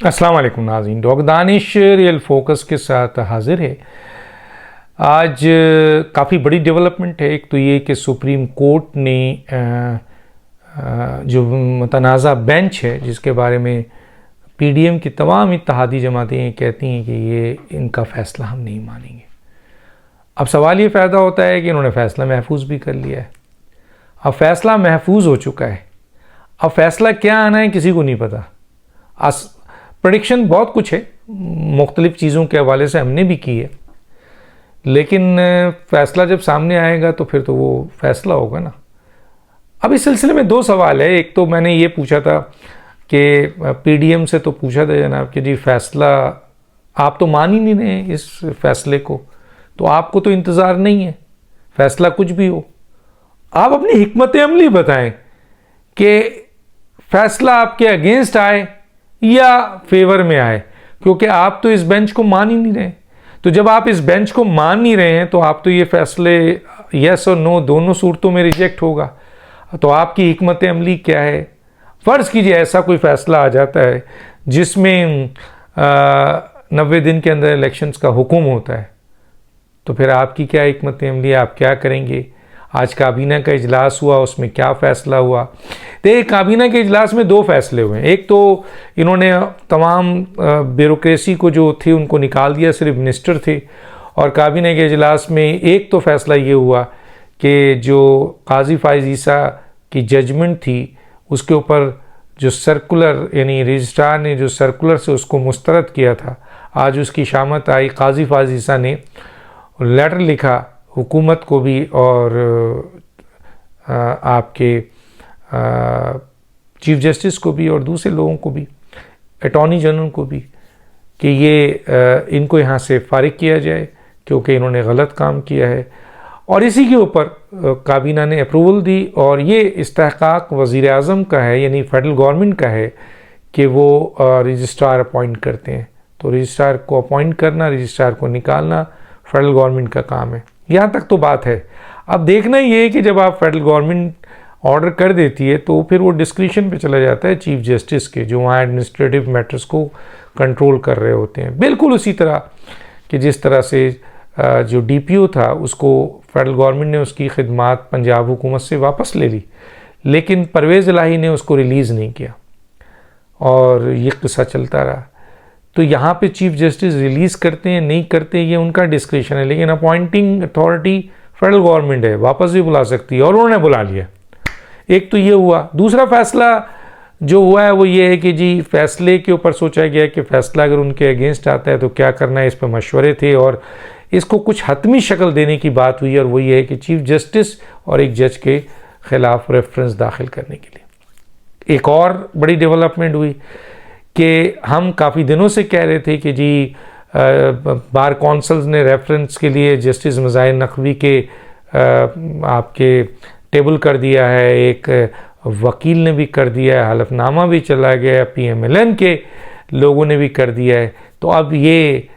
अस्सलाम वालेकुम नाज़रीन, डॉक्टर दानिश रियल फोकस के साथ हाजिर है। आज काफ़ी बड़ी डेवलपमेंट है। एक तो ये कि सुप्रीम कोर्ट ने जो मुतनाज़ा बेंच है जिसके बारे में पीडीएम की तमाम इत्तेहादी जमातें कहती हैं कि ये इनका फ़ैसला हम नहीं मानेंगे। अब सवाल ये पैदा होता है कि इन्होंने फ़ैसला महफूज भी कर लिया है। अब फ़ैसला महफूज हो चुका है, अब फ़ैसला क्या आना है किसी को नहीं पता। प्रेडिक्शन बहुत कुछ है, मुख्तलिफ़ चीज़ों के हवाले से हमने भी की है, लेकिन फ़ैसला जब सामने आएगा तो फिर तो वो फ़ैसला होगा ना। अब इस सिलसिले में दो सवाल है। एक तो मैंने ये पूछा था कि पीडीएम से तो पूछा था जनाब कि जी फ़ैसला आप तो मान ही नहीं रहे इस फ़ैसले को, तो आपको तो इंतज़ार नहीं है फ़ैसला कुछ भी हो, आप अपनी हिकमत अमली बताएं कि फ़ैसला आपके अगेंस्ट आए या फेवर में आए, क्योंकि आप तो इस बेंच को मान ही नहीं रहे। तो जब आप इस बेंच को मान नहीं रहे हैं तो आप तो ये फैसले यस और नो दोनों सूरतों में रिजेक्ट होगा। तो आपकी हिकमत अमली क्या है? फ़र्ज़ कीजिए ऐसा कोई फ़ैसला आ जाता है जिसमें 90 दिन के अंदर इलेक्शंस का हुक्म होता है, तो फिर आपकी क्या हिकमत अमली है? आप क्या करेंगे? आज काबीना का इजलास हुआ, उसमें क्या फ़ैसला हुआ? तो काबीना के इजलास में दो फैसले हुए। एक तो इन्होंने तमाम ब्यूरोक्रेसी को जो थी उनको निकाल दिया, सिर्फ मिनिस्टर थे। और काबीना के इजलास में एक तो फैसला ये हुआ कि जो काजी फाइज ईसा की जजमेंट थी उसके ऊपर जो सर्कुलर यानी रजिस्ट्रार ने जो सर्कुलर से उसको मुस्तरद किया था, आज उसकी शामत आई। काजी फाइज ईसा ने लेटर लिखा हुकूमत को भी और आपके चीफ जस्टिस को भी और दूसरे लोगों को भी, अटॉर्नी जनरल को भी, कि ये इनको यहाँ से फारिग किया जाए क्योंकि इन्होंने गलत काम किया है। और इसी के ऊपर काबीना ने अप्रूवल दी और ये इस्तेहकाक वज़ीर आज़म का है, यानी फेडरल गवर्नमेंट का है कि वो रजिस्ट्रार अपॉइंट करते हैं। तो रजिस्ट्रार को अपॉइंट करना, रजिस्ट्रार को निकालना फेडरल गवर्नमेंट का काम है। यहाँ तक तो बात है। अब देखना ये है कि जब आप फेडरल गवर्नमेंट ऑर्डर कर देती है तो फिर वो डिस्क्रिशन पे चला जाता है चीफ जस्टिस के, जो वहाँ एडमिनिस्ट्रेटिव मैटर्स को कंट्रोल कर रहे होते हैं। बिल्कुल उसी तरह कि जिस तरह से जो डीपीओ था उसको फेडरल गवर्नमेंट ने उसकी खिदमात पंजाब हुकूमत से वापस ले ली, लेकिन परवेज़ इलाही ने उसको रिलीज़ नहीं किया और ये किस्सा चलता रहा। तो यहाँ पे चीफ जस्टिस रिलीज़ करते हैं नहीं करते ये उनका डिस्क्रिशन है, लेकिन अपॉइंटिंग अथॉरिटी फेडरल गवर्नमेंट है, वापस भी बुला सकती है और उन्होंने बुला लिया। एक तो ये हुआ। दूसरा फैसला जो हुआ है वो ये है कि जी फैसले के ऊपर सोचा गया कि फ़ैसला अगर उनके अगेंस्ट आता है तो क्या करना है, इस पर मशवरे थे और इसको कुछ हतमी शक्ल देने की बात हुई। और वो ये है कि चीफ जस्टिस और एक जज के ख़िलाफ़ रेफरेंस दाखिल करने के लिए। एक और बड़ी डेवलपमेंट हुई कि हम काफ़ी दिनों से कह रहे थे कि जी बार कौंसल्स ने रेफरेंस के लिए जस्टिस मज़ाहिर नकवी के आपके टेबल कर दिया है, एक वकील ने भी कर दिया है, हलफनामा भी चला गया, पीएमएलएन के लोगों ने भी कर दिया है, तो अब ये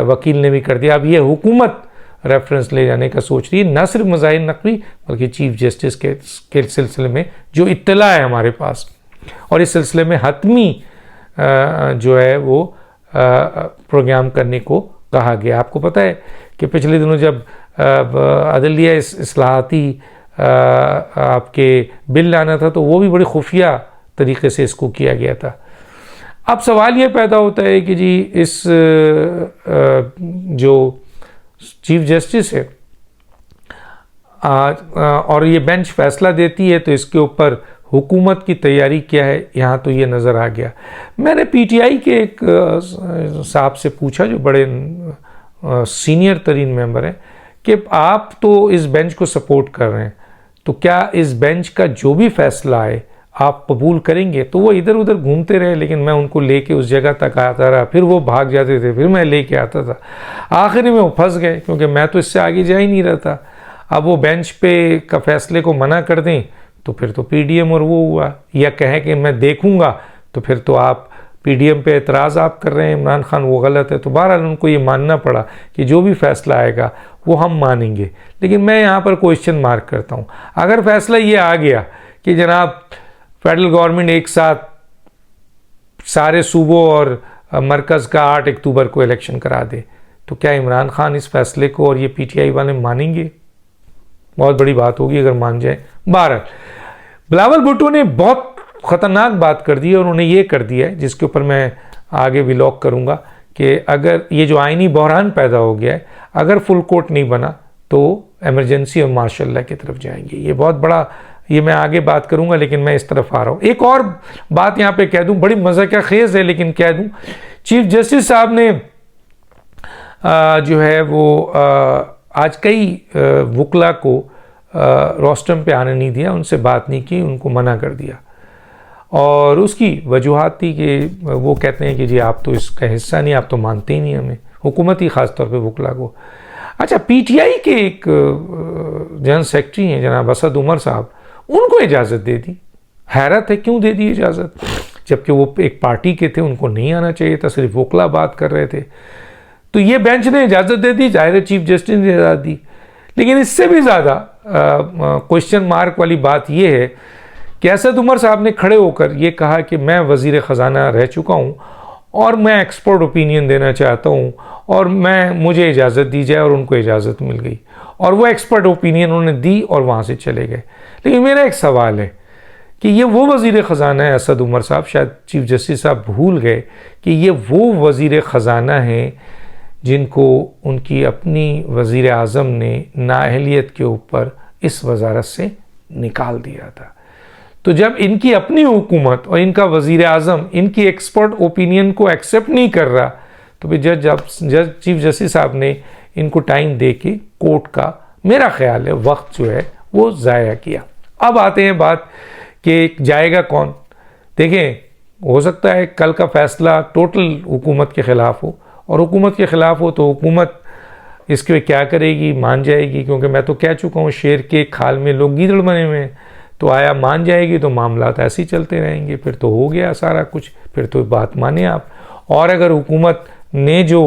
वकील ने भी कर दिया। अब ये हुकूमत रेफरेंस ले जाने का सोच रही है, न सिर्फ मज़ाहिर नकवी बल्कि चीफ जस्टिस के सिलसिले में जो इत्तला है हमारे पास। और इस सिलसिले में हतमी जो है वो प्रोग्राम करने को कहा गया। आपको पता है कि पिछले दिनों जब अदलिया इस्लाहाती आपके बिल लाना था तो वो भी बड़ी खुफिया तरीके से इसको किया गया था। अब सवाल ये पैदा होता है कि जी इस जो चीफ जस्टिस है और ये बेंच फैसला देती है तो इसके ऊपर हुकूमत की तैयारी क्या है, यहाँ तो ये नज़र आ गया। मैंने पीटीआई के एक साहब से पूछा जो बड़े सीनियर तरीन मेंबर हैं कि आप तो इस बेंच को सपोर्ट कर रहे हैं, तो क्या इस बेंच का जो भी फैसला आए आप कबूल करेंगे? तो वो इधर उधर घूमते रहे, लेकिन मैं उनको लेके उस जगह तक आता रहा, फिर वो भाग जाते थे, फिर मैं लेके आता था। आखिर में वो फंस गए क्योंकि मैं तो इससे आगे जा ही नहीं रहा था। अब वो बेंच पे का फैसले को मना कर दें तो फिर तो पीडीएम और वो हुआ, या कहें कि मैं देखूंगा तो फिर तो आप पीडीएम पे एतराज़ आप कर रहे हैं इमरान खान, वो गलत है। तो बहरहाल उनको ये मानना पड़ा कि जो भी फैसला आएगा वो हम मानेंगे। लेकिन मैं यहाँ पर क्वेश्चन मार्क करता हूँ, अगर फैसला ये आ गया कि जनाब फेडरल गवर्नमेंट एक साथ सारे सूबों और मरकज़ का 8 अक्टूबर को इलेक्शन करा दे, तो क्या इमरान खान इस फैसले को और ये पीटीआई वाले मानेंगे? बहुत बड़ी बात होगी अगर मान जाए। बहरहाल बिलावल भुट्टो ने बहुत ख़तरनाक बात कर दी है, और उन्होंने ये कर दिया है जिसके ऊपर मैं आगे व्लॉग करूँगा कि अगर ये जो आइनी बहरान पैदा हो गया है, अगर फुल कोर्ट नहीं बना तो इमरजेंसी और मार्शल लॉ की तरफ जाएंगे। ये बहुत बड़ा, ये मैं आगे बात करूंगा, लेकिन मैं इस तरफ आ रहा हूँ। एक और बात यहाँ पे कह दूँ, बड़ी मज़ा क्या खेज़ है लेकिन कह दूँ, चीफ जस्टिस साहब ने जो है वो आज कई वकला को रोस्टम पे आने नहीं दिया, उनसे बात नहीं की, उनको मना कर दिया। और उसकी वजूहत थी कि वो कहते हैं कि जी आप तो इसका हिस्सा नहीं, आप तो मानते ही नहीं हमें, हुकूमत ही ख़ास तौर पे वकला को। अच्छा, पीटीआई के एक जनरल सेक्रेटरी हैं जनाब असद उमर साहब, उनको इजाज़त दे दी। हैरत है क्यों दे दी इजाज़त, जबकि वो एक पार्टी के थे, उनको नहीं आना चाहिए था, सिर्फ वकला बात कर रहे थे। तो ये बेंच ने इजाज़त दे दी, ज़ाहिर चीफ जस्टिस ने इजाज़त दी। लेकिन इससे भी ज़्यादा क्वेश्चन मार्क वाली बात यह है कि असद उमर साहब ने खड़े होकर ये कहा कि मैं वज़ीर ख़जाना रह चुका हूँ और मैं एक्सपर्ट ओपिनियन देना चाहता हूँ, और मुझे इजाज़त दी जाए, और उनको इजाज़त मिल गई और वो एक्सपर्ट ओपिनियन उन्होंने दी और वहाँ से चले गए। लेकिन मेरा एक सवाल है कि ये वो वज़ीर ख़जाना है असद उमर साहब, शायद चीफ जस्टिस साहब भूल गए कि ये वो वज़ीर ख़जाना हैं जिनको उनकी अपनी वज़ीर आज़म ने नाअहलियत के ऊपर इस वज़ारत से निकाल दिया था। तो जब इनकी अपनी हुकूमत और इनका वज़ीर आज़म इनकी एक्सपर्ट ओपिनियन को एक्सेप्ट नहीं कर रहा, तो फिर जज चीफ जस्टिस साहब ने इनको टाइम दे के कोर्ट का, मेरा ख्याल है, वक्त जो है वो ज़ाया किया। अब आते हैं बात कि जाएगा कौन। देखें, हो सकता है कल का फैसला टोटल हुकूमत के ख़िलाफ़ हो, और हुकूमत के ख़िलाफ़ हो तो हुकूमत इसके क्या करेगी, मान जाएगी, क्योंकि मैं तो कह चुका हूँ शेर के खाल में लोग गीदड़ बने हुए हैं। तो आया मान जाएगी तो मामला ऐसे ही चलते रहेंगे, फिर तो हो गया सारा कुछ, फिर तो बात माने आप। और अगर हुकूमत ने जो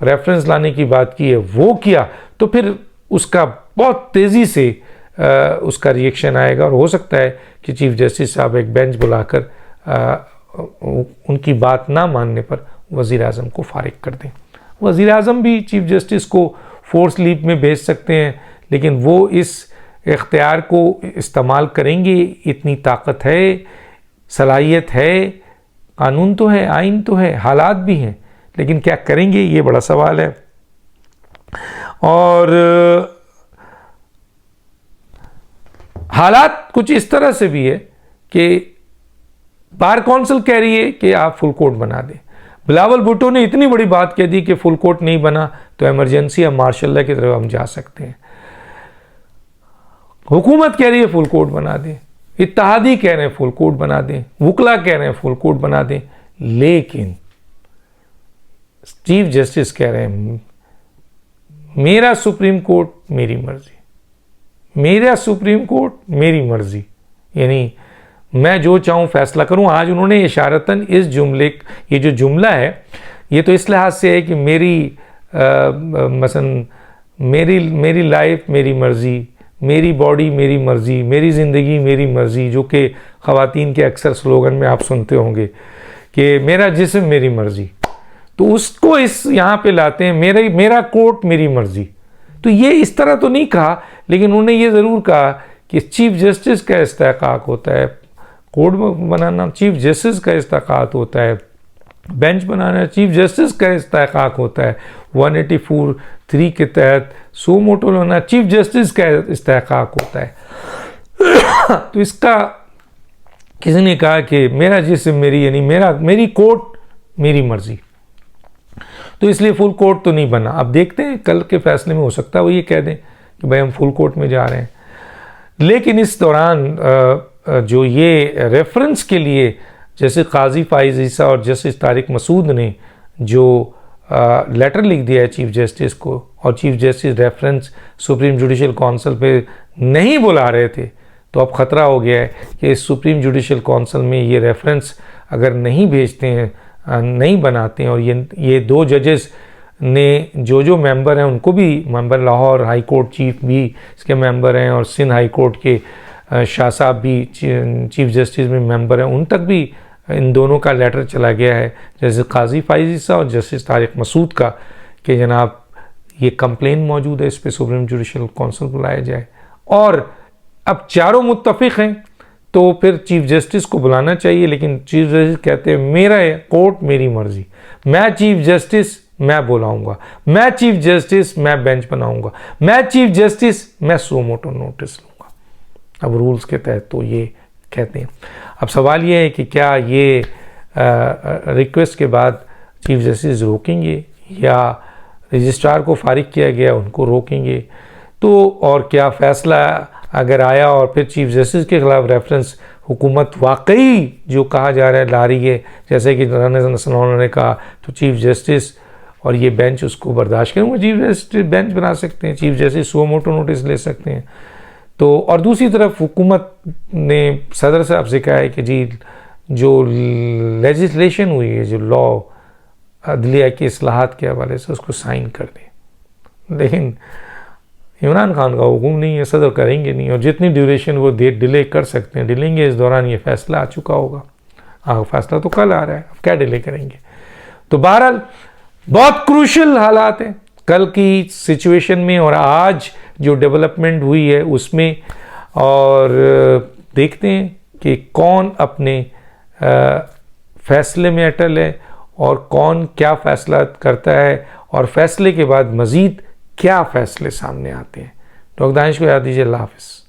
रेफरेंस लाने की बात की है वो किया, तो फिर उसका बहुत तेज़ी से उसका रिएक्शन आएगा, और हो सकता है कि चीफ जस्टिस साहब एक बेंच बुलाकर उनकी बात ना मानने पर वज़ीर आज़म को फारिग कर दें। वज़ीर आज़म भी चीफ जस्टिस को फोर्स लीव में भेज सकते हैं, लेकिन वो इस इख्तियार को इस्तेमाल करेंगे, इतनी ताकत है, सलाहियत है, कानून तो है, आइन तो है, हालात भी हैं, लेकिन क्या करेंगे ये बड़ा सवाल है। और हालात कुछ इस तरह से भी है कि बार कौंसिल कह रही है कि आप फुल कोर्ट बना दें। बिलावल भुट्टो ने इतनी बड़ी बात कह दी कि फुल कोर्ट नहीं बना तो इमरजेंसी या मार्शल लॉ की तरफ हम जा सकते हैं। हुकूमत कह रही है फुल कोर्ट बना दें, इत्तेहादी कह रहे हैं फुल कोर्ट बना दें, वकला कह रहे हैं फुल कोर्ट बना दें, लेकिन चीफ जस्टिस कह रहे हैं मेरा सुप्रीम कोर्ट मेरी मर्जी, मेरा सुप्रीम कोर्ट मेरी मर्जी, यानी मैं जो चाहूँ फैसला करूँ। आज उन्होंने इशारतन इस जुमले, ये जो जुमला है ये तो इस लिहाज से है कि मसलन मेरी लाइफ मेरी मर्जी, मेरी बॉडी मेरी मर्जी, मेरी ज़िंदगी मेरी मर्जी, जो कि ख़वातीन के अक्सर स्लोगन में आप सुनते होंगे कि मेरा जिस्म मेरी मर्जी, तो उसको इस यहाँ पे लाते हैं मेरा कोर्ट मेरी मर्जी। तो ये इस तरह तो नहीं कहा, लेकिन उन्होंने ये ज़रूर कहा कि चीफ जस्टिस का इस्तेहकाक होता है कोर्ट बनाना, चीफ जस्टिस का इस्तेहकाक होता है बेंच बनाना, चीफ जस्टिस का इस्तेहकाक होता है 184(3) के तहत सो मोटो लेना, चीफ जस्टिस का इस्तेहकाक होता है। तो इसका किसी ने कहा कि मेरा जिस्म मेरी, यानी मेरी कोर्ट मेरी मर्जी, तो इसलिए फुल कोर्ट तो नहीं बना। अब देखते हैं कल के फैसले में हो सकता है वो ये कह दें कि भाई हम फुल कोर्ट में जा रहे हैं। लेकिन इस दौरान जो ये रेफरेंस के लिए जैसे काजी फाइज ईसा और जस्टिस तारिक मसूद ने जो लेटर लिख दिया है चीफ जस्टिस को, और chief justice reference supreme judicial council पे नहीं बुला रहे थे, तो अब ख़तरा हो गया है कि सुप्रीम जुडिशल काउंसिल में ये रेफरेंस अगर नहीं भेजते हैं, नहीं बनाते हैं, और ये दो जजेस ने जो मेंबर हैं उनको भी, member Lahore high court chief भी इसके मेंबर हैं, और सिंध हाई कोर्ट के शाह साहब भी चीफ जस्टिस में मेंबर हैं, उन तक भी इन दोनों का लेटर चला गया है, जैसे काजी फाइज ईसा और जस्टिस तारिक मसूद का, कि जनाब ये कंप्लेन मौजूद है, इस पर सुप्रीम जुडिशल काउंसिल बुलाया जाए। और अब चारों मुत्तफिक हैं तो फिर चीफ जस्टिस को बुलाना चाहिए, लेकिन चीफ जस्टिस कहते हैं मेरा कोर्ट मेरी मर्जी, मैं चीफ जस्टिस मैं बुलाऊंगा, मैं चीफ जस्टिस मैं बेंच बनाऊंगा, मैं चीफ जस्टिस मैं सो मोटो नोटिस लूंगा। अब रूल्स के तहत तो ये कहते हैं। अब सवाल ये है कि क्या ये रिक्वेस्ट के बाद चीफ जस्टिस रोकेंगे या रजिस्ट्रार को फारिग किया गया उनको रोकेंगे? तो और क्या फ़ैसला अगर आया और फिर चीफ जस्टिस के ख़िलाफ़ रेफरेंस हुकूमत वाकई जो कहा जा रहा है ला रही है, जैसे कि उन्होंने कहा, तो चीफ जस्टिस और ये बेंच उसको बर्दाश्त करेंगे, चीफ जस्टिस बेंच बना सकते हैं, चीफ जस्टिस सो मोटो नोटिस ले सकते हैं। तो और दूसरी तरफ हुकूमत ने सदर साहब से कहा है कि जी जो लेजिस्लेशन हुई है, जो लॉ अदलिया की इस्लाहात के हवाले से, उसको साइन कर दें। लेकिन इमरान खान का हुक्म नहीं है, सदर करेंगे नहीं, और जितनी ड्यूरेशन वो डिले कर सकते हैं डिलेंगे। इस दौरान ये फैसला आ चुका होगा, फैसला तो कल आ रहा है, अब क्या डिले करेंगे। तो बहरहाल बहुत क्रूशल हालात हैं कल की सिचुएशन में और आज जो डेवलपमेंट हुई है उसमें, और देखते हैं कि कौन अपने फैसले में अटल है और कौन क्या फ़ैसला करता है, और फैसले के बाद मज़ीद क्या फ़ैसले सामने आते हैं। डॉक्टर दानिश को याद दीजिए। अल्लाह हाफ़िज़।